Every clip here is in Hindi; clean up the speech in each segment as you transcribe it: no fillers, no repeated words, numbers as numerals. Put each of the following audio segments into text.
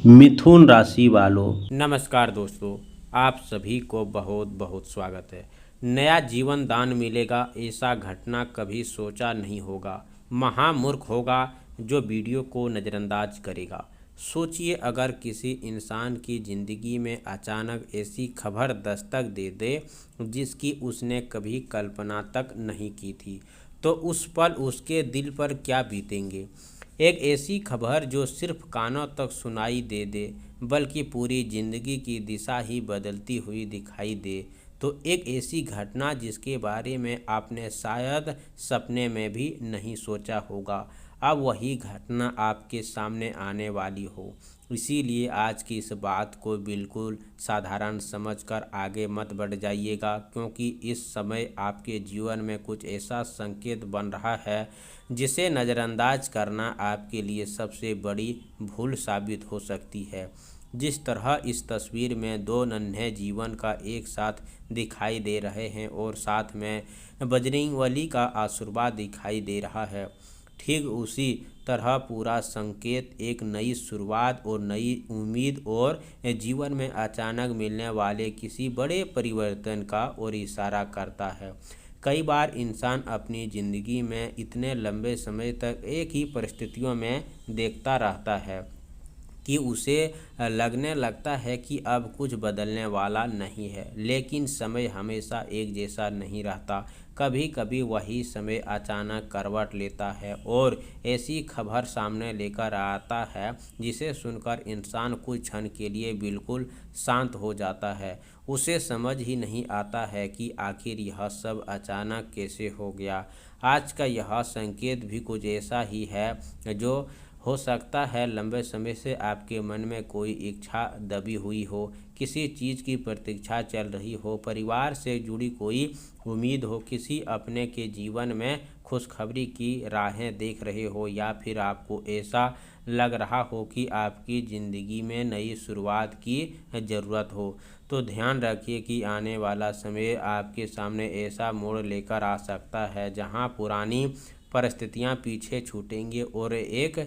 मिथुन राशि वालों, नमस्कार दोस्तों, आप सभी को बहुत बहुत स्वागत है। नया जीवन दान मिलेगा ऐसा घटना कभी सोचा नहीं होगा। महामूर्ख होगा जो वीडियो को नज़रअंदाज करेगा। सोचिए, अगर किसी इंसान की ज़िंदगी में अचानक ऐसी खबर दस्तक दे दे जिसकी उसने कभी कल्पना तक नहीं की थी, तो उस पल उसके दिल पर क्या बीतेंगे। एक ऐसी खबर जो सिर्फ कानों तक सुनाई दे बल्कि पूरी जिंदगी की दिशा ही बदलती हुई दिखाई दे। तो एक ऐसी घटना जिसके बारे में आपने शायद सपने में भी नहीं सोचा होगा, अब वही घटना आपके सामने आने वाली हो। इसीलिए आज की इस बात को बिल्कुल साधारण समझकर आगे मत बढ़ जाइएगा, क्योंकि इस समय आपके जीवन में कुछ ऐसा संकेत बन रहा है जिसे नज़रअंदाज करना आपके लिए सबसे बड़ी भूल साबित हो सकती है। जिस तरह इस तस्वीर में दो नन्हे जीवन का एक साथ दिखाई दे रहे हैं और साथ में बजरंगबली का आशीर्वाद दिखाई दे रहा है, ठीक उसी तरह पूरा संकेत एक नई शुरुआत और नई उम्मीद और जीवन में अचानक मिलने वाले किसी बड़े परिवर्तन का और इशारा करता है। कई बार इंसान अपनी ज़िंदगी में इतने लंबे समय तक एक ही परिस्थितियों में देखता रहता है कि उसे लगने लगता है कि अब कुछ बदलने वाला नहीं है, लेकिन समय हमेशा एक जैसा नहीं रहता। कभी कभी वही समय अचानक करवट लेता है और ऐसी खबर सामने लेकर आता है जिसे सुनकर इंसान कुछ क्षण के लिए बिल्कुल शांत हो जाता है। उसे समझ ही नहीं आता है कि आखिर यह सब अचानक कैसे हो गया। आज का यह संकेत भी कुछ ऐसा ही है, जो हो सकता है लंबे समय से आपके मन में कोई इच्छा दबी हुई हो, किसी चीज़ की प्रतीक्षा चल रही हो, परिवार से जुड़ी कोई उम्मीद हो, किसी अपने के जीवन में खुशखबरी की राहें देख रहे हो, या फिर आपको ऐसा लग रहा हो कि आपकी ज़िंदगी में नई शुरुआत की ज़रूरत हो। तो ध्यान रखिए कि आने वाला समय आपके सामने ऐसा मोड़ लेकर आ सकता है जहां पुरानी परिस्थितियां पीछे छूटेंगी और एक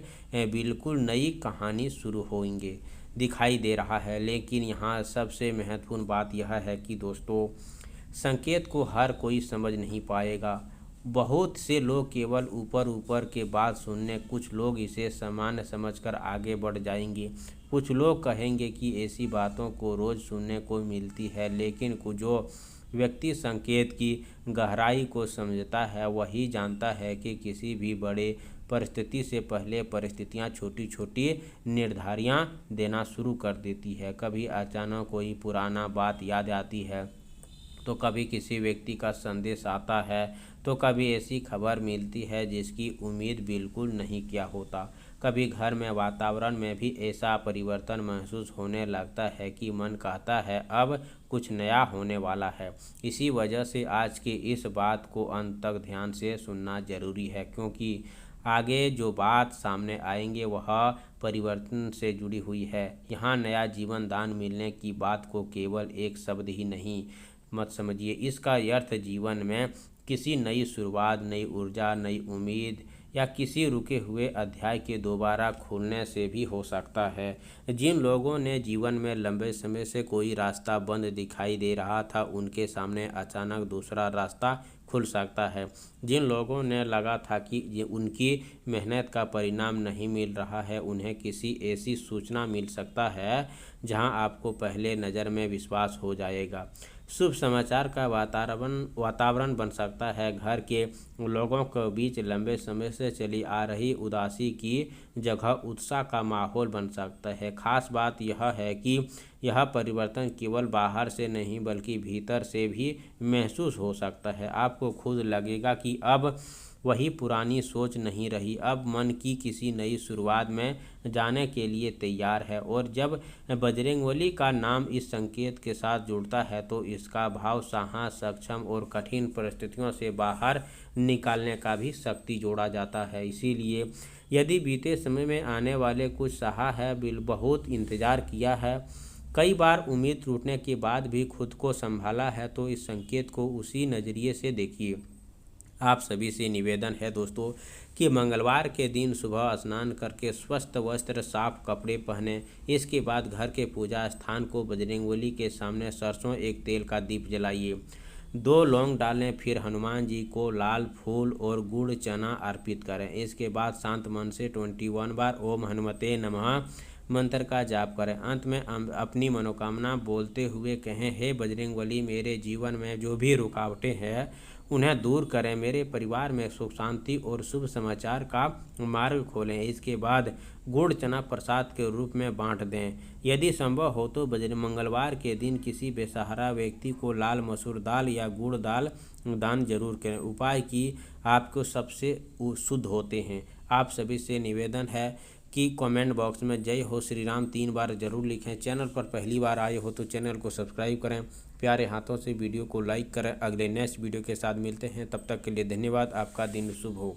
बिल्कुल नई कहानी शुरू होंगे दिखाई दे रहा है। लेकिन यहाँ सबसे महत्वपूर्ण बात यह है कि दोस्तों, संकेत को हर कोई समझ नहीं पाएगा। बहुत से लोग केवल ऊपर ऊपर के बात सुनने, कुछ लोग इसे सामान्य समझकर आगे बढ़ जाएंगे। कुछ लोग कहेंगे कि ऐसी बातों को रोज़ सुनने को मिलती है, लेकिन जो व्यक्ति संकेत की गहराई को समझता है वही जानता है कि किसी भी बड़े परिस्थिति से पहले परिस्थितियाँ छोटी छोटी निर्धारियाँ देना शुरू कर देती है। कभी अचानक कोई पुराना बात याद आती है, तो कभी किसी व्यक्ति का संदेश आता है, तो कभी ऐसी खबर मिलती है जिसकी उम्मीद बिल्कुल नहीं किया होता। कभी घर में वातावरण में भी ऐसा परिवर्तन महसूस होने लगता है कि मन कहता है अब कुछ नया होने वाला है। इसी वजह से आज की इस बात को अंत तक ध्यान से सुनना जरूरी है, क्योंकि आगे जो बात सामने आएंगे वह परिवर्तन से जुड़ी हुई है। यहाँ नया जीवन दान मिलने की बात को केवल एक शब्द ही नहीं मत समझिए, इसका अर्थ जीवन में किसी नई शुरुआत, नई ऊर्जा, नई उम्मीद या किसी रुके हुए अध्याय के दोबारा खुलने से भी हो सकता है। जिन लोगों ने जीवन में लंबे समय से कोई रास्ता बंद दिखाई दे रहा था, उनके सामने अचानक दूसरा रास्ता खुल सकता है। जिन लोगों ने लगा था कि उनकी मेहनत का परिणाम नहीं मिल रहा है, उन्हें किसी ऐसी सूचना मिल सकता है जहां आपको पहले नज़र में विश्वास हो जाएगा। शुभ समाचार का वातावरण बन सकता है। घर के लोगों के बीच लंबे समय से चली आ रही उदासी की जगह उत्साह का माहौल बन सकता है। खास बात यह है कि यह परिवर्तन केवल बाहर से नहीं बल्कि भीतर से भी महसूस हो सकता है। आपको खुद लगेगा कि अब वही पुरानी सोच नहीं रही, अब मन की किसी नई शुरुआत में जाने के लिए तैयार है। और जब बजरंगबली का नाम इस संकेत के साथ जुड़ता है, तो इसका भाव साहस, सक्षम और कठिन परिस्थितियों से बाहर निकालने का भी शक्ति जोड़ा जाता है। इसीलिए यदि बीते समय में आने वाले कुछ सहा है, बहुत इंतज़ार किया है, कई बार उम्मीद टूटने के बाद भी खुद को संभाला है, तो इस संकेत को उसी नज़रिए से देखिए। आप सभी से निवेदन है दोस्तों कि मंगलवार के दिन सुबह स्नान करके स्वस्थ वस्त्र साफ कपड़े पहने। इसके बाद घर के पूजा स्थान को बजरंगबली के सामने सरसों एक तेल का दीप जलाइए, 2 लौंग डालें, फिर हनुमान जी को लाल फूल और गुड़ चना अर्पित करें। इसके बाद शांत मन से 21 बार ओम हनुमते नमः मंत्र का जाप करें। अंत में अपनी मनोकामना बोलते हुए कहें, हे बजरंगबली, मेरे जीवन में जो भी रुकावटें हैं उन्हें दूर करें, मेरे परिवार में सुख शांति और शुभ समाचार का मार्ग खोलें। इसके बाद गुड़ चना प्रसाद के रूप में बांट दें। यदि संभव हो तो मंगलवार के दिन किसी बेसहारा व्यक्ति को लाल मसूर दाल या गुड़ दाल दान जरूर करें। उपाय की आपको सबसे शुद्ध होते हैं। आप सभी से निवेदन है कि कमेंट बॉक्स में जय हो श्री राम 3 बार जरूर लिखें। चैनल पर पहली बार आए हो तो चैनल को सब्सक्राइब करें, प्यारे हाथों से वीडियो को लाइक करें। अगले नेक्स्ट वीडियो के साथ मिलते हैं, तब तक के लिए धन्यवाद। आपका दिन शुभ हो।